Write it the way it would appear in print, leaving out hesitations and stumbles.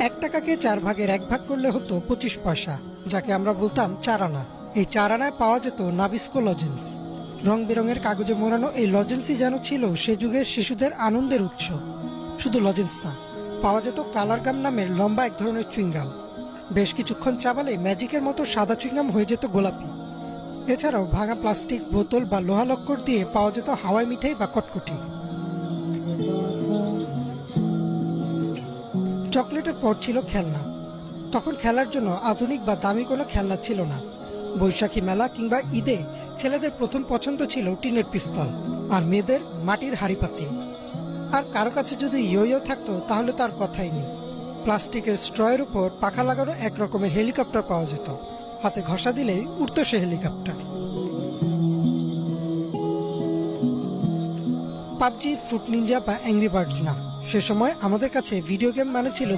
1 টাকাকে 4 ভাগের 1 ভাগ করলে হতো 25 পয়সা, যাকে আমরা বলতাম 4 আনা। এই 4 আনায় পাওয়া যেত নাবিস্কো লজেন্স। রং বেরঙের কাগজে মোড়ানো এই লজেন্সই যেন ছিল সে যুগের শিশুদের আনন্দের উৎস। শুধু লজেন্স না, পাওয়া যেত কালার গাম নামের লম্বা এক ধরনের চুইংগাম। বেশ কিছুক্ষণ চাবালে ম্যাজিকের মতো সাদা চুইংগাম হয়ে যেত গোলাপি। এছাড়াও ভাঙা প্লাস্টিক বোতল বা লোহা লক্কর দিয়ে পাওয়া যেত হাওয়াই মিঠাই বা কটকটি। চকলেটের পর ছিল খেলনা। তখন খেলার জন্য আধুনিক বা দামি কোনো খেলনা ছিল না। বৈশাখী মেলা কিংবা ঈদে ছেলেদের প্রথম পছন্দ ছিল টিনের পিস্তল, আর মেয়েদের মাটির হাঁড়িপাতিল। আর কারো কাছে যদি ইয়ো থাকতো তাহলে তার কথাই নেই। প্লাস্টিকের স্ট্রয়ের উপর পাখা লাগানো এক রকমের হেলিকপ্টার পাওয়া যেত। হাতে ঘষা দিলেই উড়তো সে হেলিকপ্টার। পাবজি, ফ্রুট নিনজা বা অ্যাংরি বার্ডস না, সে সময় আমাদের কাছে ভিডিও গেম মানে ছিল